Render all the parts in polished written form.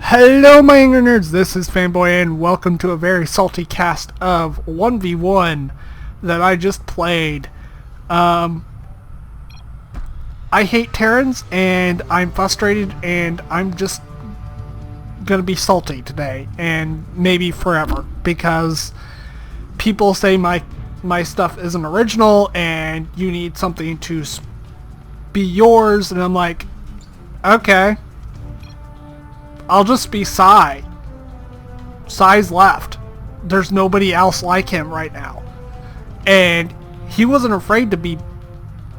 Hello my angry nerds, this is FanBoy and welcome to a very salty cast of 1v1 that I just played. I hate Terrans and I'm frustrated and I'm just gonna be salty today and maybe forever because people say my stuff isn't original and you need something to be yours, and I'm like, okay, I'll just be Psy. Psy's left. There's nobody else like him right now. And he wasn't afraid to be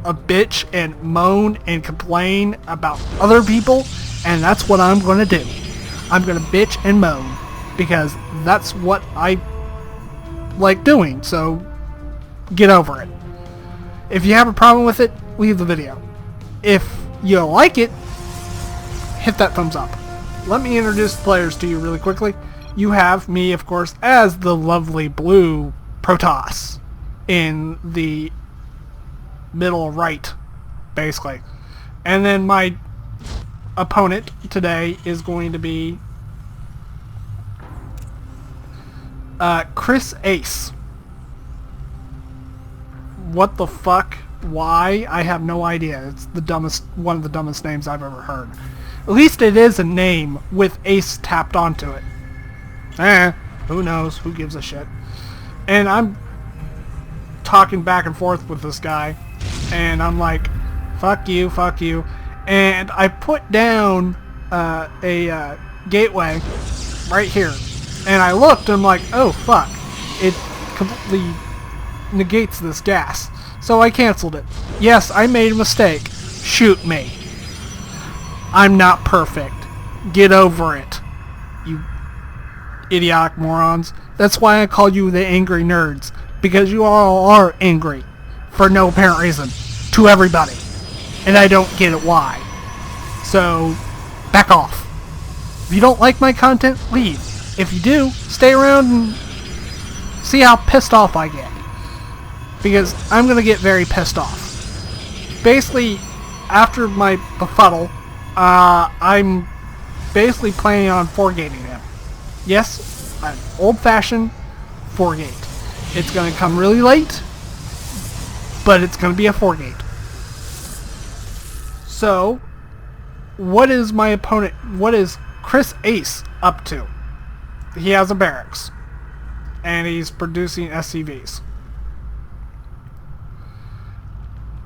a bitch and moan and complain about other people, and that's what I'm going to do. I'm going to bitch and moan because that's what I like doing, so get over it. If you have a problem with it, leave the video. If you like it, hit that thumbs up. Let me introduce the players to you really quickly. You have me, of course, as the lovely blue Protoss in the middle right, basically. And then my opponent today is going to be Chriace. What the fuck? Why? I have no idea. It's the dumbest, one of the dumbest names I've ever heard. At least it is a name with ace tapped onto it. Who knows? Who gives a shit? And I'm talking back and forth with this guy, and I'm like, fuck you, fuck you. And I put down a gateway right here. And I looked, and I'm like, oh fuck. It completely negates this gas. So I canceled it. Yes, I made a mistake. Shoot me. I'm not perfect. Get over it, you idiotic morons. That's why I call you the angry nerds, because you all are angry for no apparent reason to everybody, and I don't get it why. So back off. If you don't like my content, leave. If you do, stay around and see how pissed off I get, because I'm gonna get very pissed off. Basically, after my befuddle, I'm basically planning on 4-gating him. Yes, an old-fashioned 4-gate. It's going to come really late, but it's going to be a 4-gate. So, what is my opponent, what is Chriace up to? He has a barracks, and he's producing SCVs.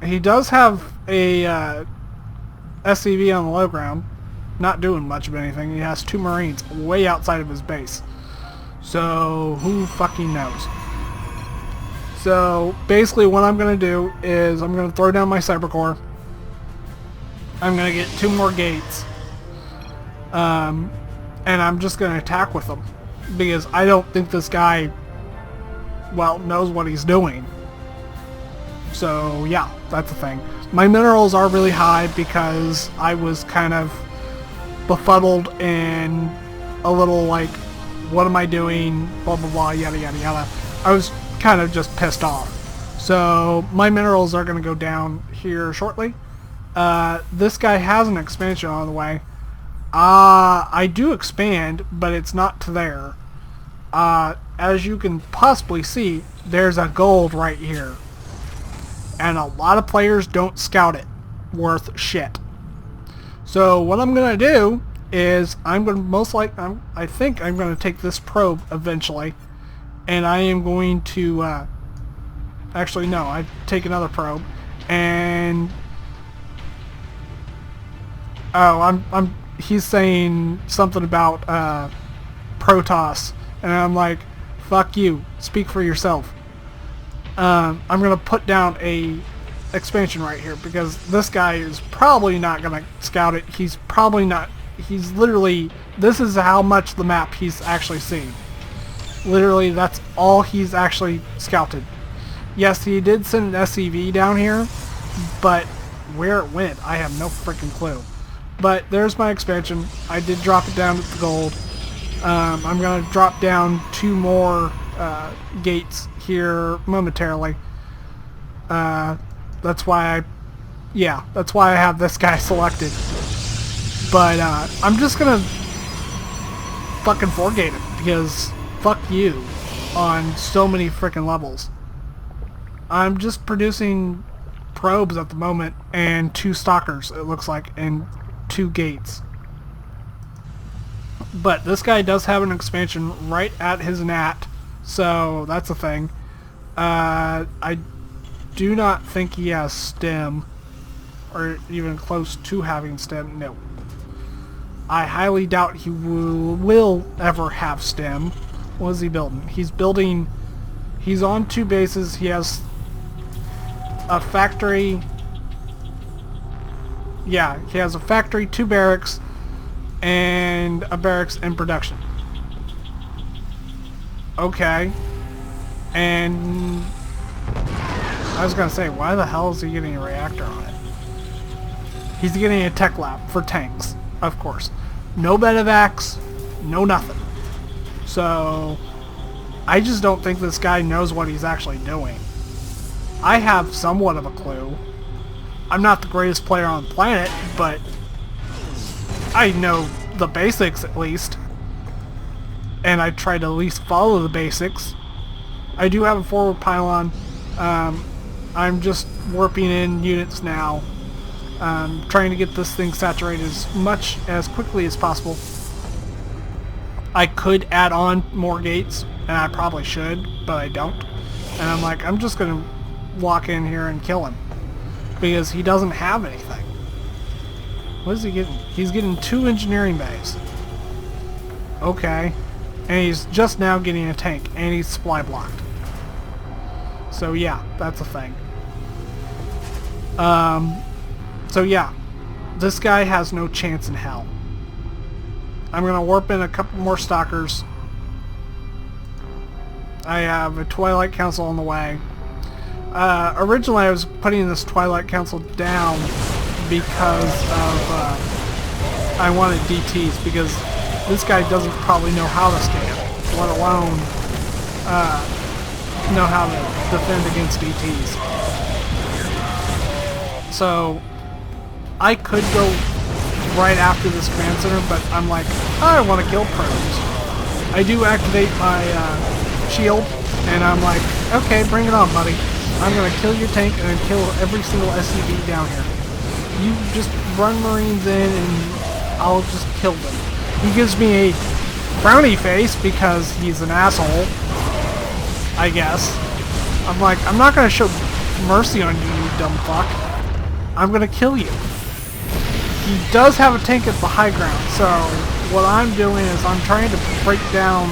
He does have a SCV on the low ground, not doing much of anything. He has 2 Marines way outside of his base, so who fucking knows. So basically what I'm going to do is I'm going to throw down my Cybercore. I'm going to get 2 more gates, and I'm just going to attack with them, because I don't think this guy, well, knows what he's doing. So yeah, that's the thing. My minerals are really high because I was kind of befuddled and a little like, what am I doing, blah blah blah, yada yada yada. I was kind of just pissed off. So my minerals are going to go down here shortly. This guy has an expansion on the way. I do expand, but it's not to there. As you can possibly see, there's a gold right here. And a lot of players don't scout it worth shit. So what I'm gonna do is I'm gonna I think I'm gonna take this probe eventually, and I am going to actually no, I take another probe, and oh, he's saying something about Protoss, and I'm like, fuck you, speak for yourself. I'm going to put down a expansion right here, because this guy is probably not going to scout it. He's probably not. He's literally, this is how much the map he's actually seen. Literally, that's all he's actually scouted. Yes, he did send an SCV down here, but where it went, I have no freaking clue. But there's my expansion. I did drop it down to the gold. I'm going to drop down 2 more gates here momentarily. That's why that's why I have this guy selected. But I'm just gonna fucking forgate it, because fuck you on so many freaking levels. I'm just producing probes at the moment, and 2 stalkers, it looks like, and 2 gates. But this guy does have an expansion right at his nat, so that's a thing. I do not think he has stem, or even close to having stem. No. I highly doubt he will ever have stem. What is he building? He's on 2 bases. He has a factory. Yeah, he has a factory, 2 barracks, and a barracks in production. Okay. And I was gonna say, why the hell is he getting a reactor on it? He's getting a tech lab for tanks, of course. No medevacs, no nothing. So, I just don't think this guy knows what he's actually doing. I have somewhat of a clue. I'm not the greatest player on the planet, but I know the basics at least. And I try to at least follow the basics. I do have a forward pylon. I'm just warping in units now. Trying to get this thing saturated as quickly as possible. I could add on more gates, and I probably should, but I don't. And I'm like, I'm just gonna walk in here and kill him, because he doesn't have anything. What is he getting? He's getting 2 engineering bays. Okay. And he's just now getting a tank, and he's supply blocked. So yeah, that's a thing. So yeah, this guy has no chance in hell. I'm gonna warp in a couple more stalkers. I have a Twilight Council on the way. Originally I was putting this Twilight Council down because of, I wanted DTs, because this guy doesn't probably know how to scan, let alone know how to defend against DTs. So I could go right after this command center, but I'm like, I want to kill probes. I do activate my shield, and I'm like, okay, bring it on, buddy. I'm going to kill your tank and then kill every single SCV down here. You just run Marines in and I'll just kill them. He gives me a frowny face because he's an asshole, I guess. I'm like, I'm not going to show mercy on you, you dumb fuck. I'm going to kill you. He does have a tank at the high ground, so what I'm doing is I'm trying to break down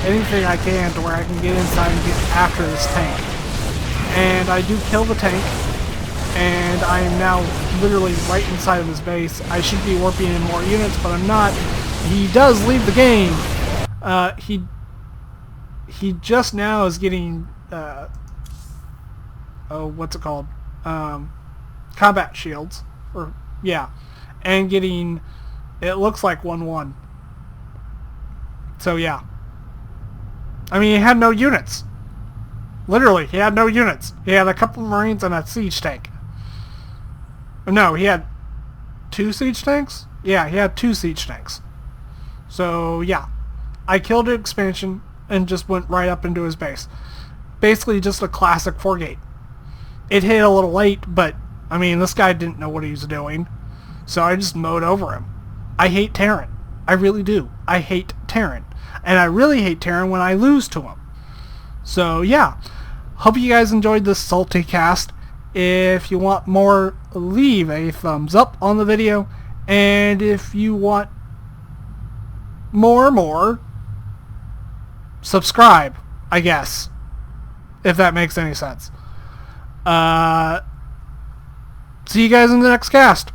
anything I can to where I can get inside and get after this tank. And I do kill the tank, and I am now literally right inside of his base. I should be warping in more units, but I'm not. He does leave the game. He just now is getting what's it called? Combat shields, or yeah, and getting, it looks like 1-1. So yeah, I mean, he had no units. Literally, he had no units. He had a couple of Marines and a siege tank. No, he had 2 siege tanks? Yeah, he had 2 siege tanks. So yeah, I killed an expansion and just went right up into his base. Basically just a classic 4-gate. It hit a little late, but I mean, this guy didn't know what he was doing, so I just mowed over him. I hate Terran. I really do. I hate Terran. And I really hate Terran when I lose to him. So yeah, hope you guys enjoyed this salty cast. If you want more, leave a thumbs up on the video. And if you want more, subscribe, I guess. If that makes any sense. See you guys in the next cast.